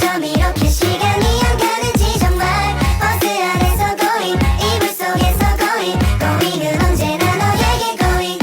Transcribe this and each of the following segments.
좀 이렇게 시간이 안 가는지 정말 버스 안에서 going 이불 속에서 going은 언제나 너에게 going.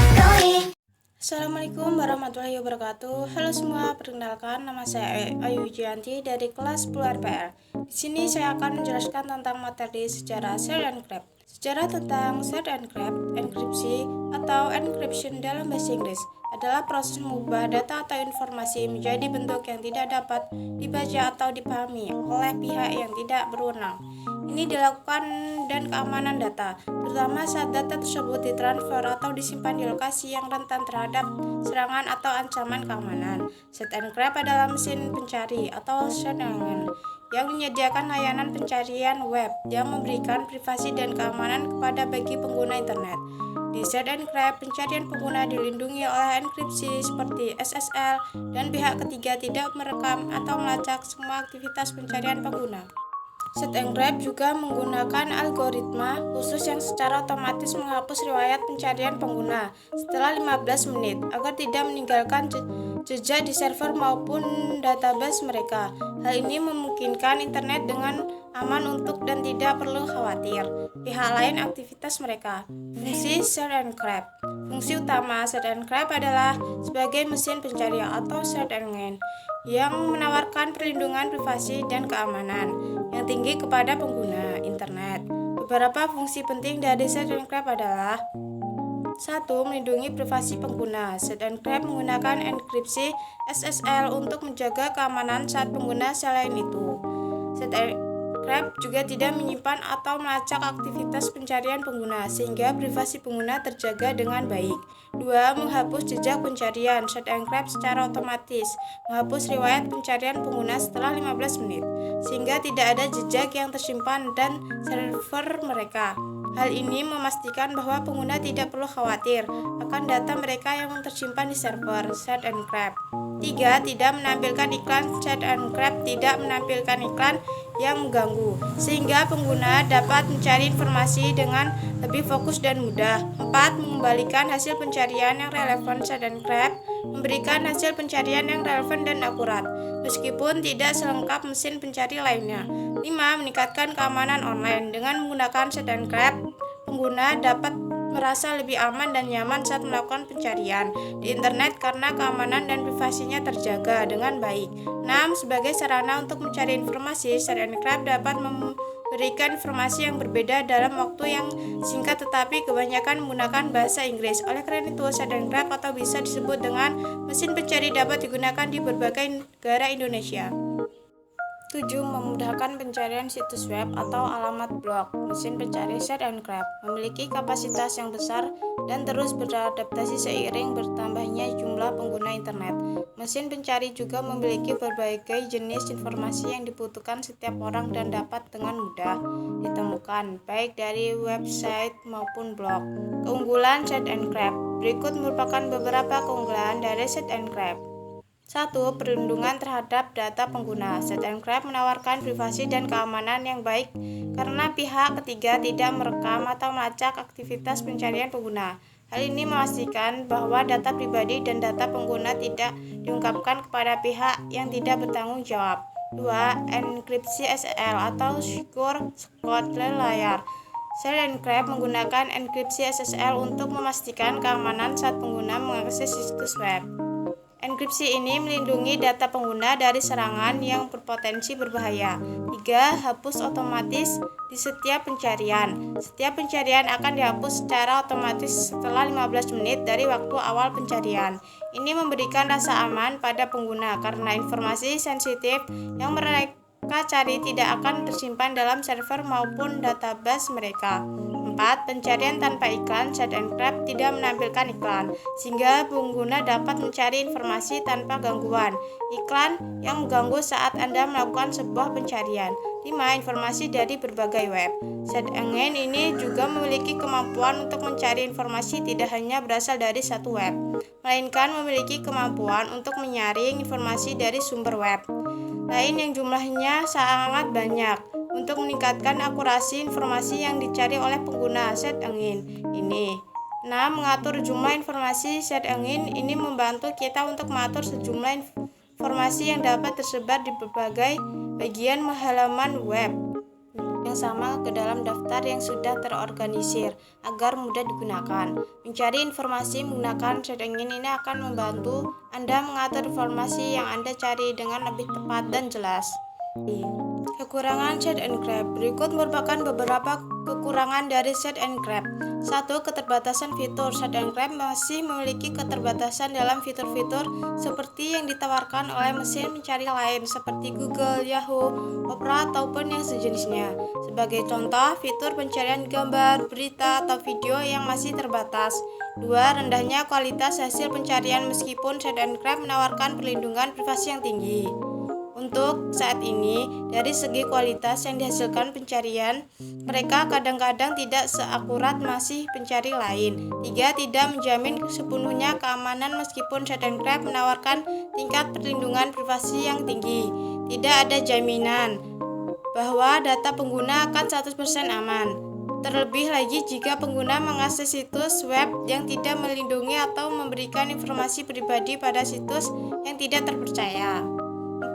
Assalamualaikum warahmatullahi wabarakatuh. Halo semua, perkenalkan nama saya Ayu Jianti dari kelas 10 RPR. Di sini saya akan menjelaskan tentang materi sejarah share and encrypt. Sejarah tentang share and encrypt, enkripsi atau encryption dalam bahasa Inggris adalah proses mengubah data atau informasi menjadi bentuk yang tidak dapat dibaca atau dipahami oleh pihak yang tidak berwenang. Ini dilakukan dan keamanan data, terutama saat data tersebut ditransfer atau disimpan di lokasi yang rentan terhadap serangan atau ancaman keamanan. Set Encrypt adalah mesin pencari atau search engine yang menyediakan layanan pencarian web yang memberikan privasi dan keamanan kepada bagi pengguna internet. Di Set Encrypt, pencarian pengguna dilindungi oleh enkripsi seperti SSL dan pihak ketiga tidak merekam atau melacak semua aktivitas pencarian pengguna. Set Encrypt juga menggunakan algoritma khusus yang secara otomatis menghapus riwayat pencarian pengguna setelah 15 menit agar tidak meninggalkan jejak di server maupun database mereka. Hal ini memungkinkan internet dengan aman untuk dan tidak perlu khawatir pihak lain aktivitas mereka. Fungsi Set Encrypt. Fungsi utama Set Encrypt adalah sebagai mesin pencarian atau search engine yang menawarkan perlindungan privasi dan keamanan yang tinggi kepada pengguna internet. Beberapa fungsi penting dari Set Encrypt adalah 1. Melindungi privasi pengguna. Set Encrypt menggunakan enkripsi SSL untuk menjaga keamanan saat pengguna selain itu. Set Encrypt juga tidak menyimpan atau melacak aktivitas pencarian pengguna sehingga privasi pengguna terjaga dengan baik. 2. Menghapus jejak pencarian. Set Encrypt secara otomatis menghapus riwayat pencarian pengguna setelah 15 menit sehingga tidak ada jejak yang tersimpan dan server mereka. Hal ini memastikan bahwa pengguna tidak perlu khawatir akan data mereka yang tersimpan di server Set Encrypt. 3. Tidak menampilkan iklan. Set Encrypt tidak menampilkan iklan yang mengganggu, sehingga pengguna dapat mencari informasi dengan lebih fokus dan mudah. 4. Mengembalikan hasil pencarian yang relevan. Set Encrypt memberikan hasil pencarian yang relevan dan akurat, meskipun tidak selengkap mesin pencari lainnya. 5. Meningkatkan keamanan online. Dengan menggunakan Set Encrypt, pengguna dapat merasa lebih aman dan nyaman saat melakukan pencarian di internet karena keamanan dan privasinya terjaga dengan baik. 6. Sebagai sarana untuk mencari informasi, Set Encrypt dapat memberikan informasi yang berbeda dalam waktu yang singkat tetapi kebanyakan menggunakan bahasa Inggris. Oleh karena itu, Set Encrypt atau bisa disebut dengan mesin pencari dapat digunakan di berbagai negara Indonesia. 7. Memudahkan pencarian situs web atau alamat blog. Mesin pencari Set Encrypt memiliki kapasitas yang besar dan terus beradaptasi seiring bertambahnya jumlah pengguna internet. Mesin pencari juga memiliki berbagai jenis informasi yang dibutuhkan setiap orang dan dapat dengan mudah ditemukan, baik dari website maupun blog. Keunggulan Set Encrypt. Berikut merupakan beberapa keunggulan dari Set Encrypt. 1. Perlindungan terhadap data pengguna. Set Encrypt menawarkan privasi dan keamanan yang baik karena pihak ketiga tidak merekam atau melacak aktivitas pencarian pengguna. Hal ini memastikan bahwa data pribadi dan data pengguna tidak diungkapkan kepada pihak yang tidak bertanggung jawab. 2. Enkripsi SSL atau Secure Code Layer. Set Encrypt menggunakan enkripsi SSL untuk memastikan keamanan saat pengguna mengakses situs web. Enkripsi ini melindungi data pengguna dari serangan yang berpotensi berbahaya. 3. Hapus otomatis di setiap pencarian. Setiap pencarian akan dihapus secara otomatis setelah 15 menit dari waktu awal pencarian. Ini memberikan rasa aman pada pengguna karena informasi sensitif yang mereka cari tidak akan tersimpan dalam server maupun database mereka. 4. Pencarian tanpa iklan. Set Encrypt tidak menampilkan iklan, sehingga pengguna dapat mencari informasi tanpa gangguan iklan yang mengganggu saat Anda melakukan sebuah pencarian. 5. Informasi dari berbagai web. Set Engine ini juga memiliki kemampuan untuk mencari informasi tidak hanya berasal dari satu web, melainkan memiliki kemampuan untuk menyaring informasi dari sumber web lain yang jumlahnya sangat banyak. Untuk meningkatkan akurasi informasi yang dicari oleh pengguna Set Engine ini. 6. Mengatur jumlah informasi. Set Engine ini membantu kita untuk mengatur sejumlah informasi yang dapat tersebar di berbagai bagian halaman web yang sama ke dalam daftar yang sudah terorganisir agar mudah digunakan. Mencari informasi menggunakan search engine ini akan membantu Anda mengatur informasi yang Anda cari dengan lebih tepat dan jelas. Kekurangan Search and Grab. Berikut merupakan beberapa kekurangan dari Search and Grab. 1. Keterbatasan fitur. Search and Grab masih memiliki keterbatasan dalam fitur-fitur seperti yang ditawarkan oleh mesin pencari lain seperti Google, Yahoo, Opera, ataupun yang sejenisnya. Sebagai contoh, fitur pencarian gambar, berita, atau video yang masih terbatas. 2. Rendahnya kualitas hasil pencarian meskipun Search and Grab menawarkan perlindungan privasi yang tinggi. Untuk saat ini, dari segi kualitas yang dihasilkan pencarian, mereka kadang-kadang tidak seakurat masih pencari lain. 3. Tidak menjamin sepenuhnya keamanan meskipun Search and Grab menawarkan tingkat perlindungan privasi yang tinggi. Tidak ada jaminan bahwa data pengguna akan 100% aman. Terlebih lagi jika pengguna mengakses situs web yang tidak melindungi atau memberikan informasi pribadi pada situs yang tidak terpercaya.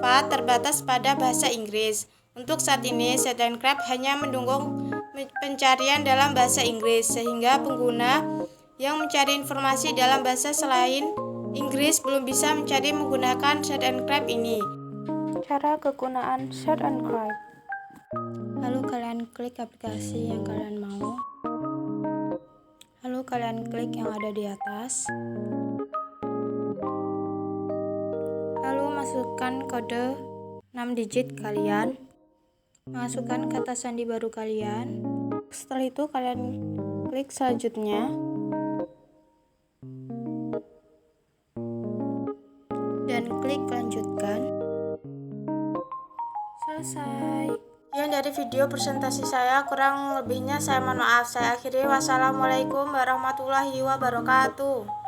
4. Terbatas pada bahasa Inggris. Untuk saat ini, Search and Grab hanya mendukung pencarian dalam bahasa Inggris, sehingga pengguna yang mencari informasi dalam bahasa selain Inggris belum bisa mencari menggunakan Search and Grab ini. Cara kegunaan Search and Grab. Lalu kalian klik aplikasi yang kalian mau. Lalu kalian klik yang ada di atas. Lalu masukkan kode 6 digit kalian. Masukkan kata sandi baru kalian. Setelah itu kalian klik selanjutnya. Dan klik lanjutkan. Selesai. Sekian dari video presentasi saya, kurang lebihnya saya mohon maaf. Saya akhiri. Wassalamualaikum warahmatullahi wabarakatuh.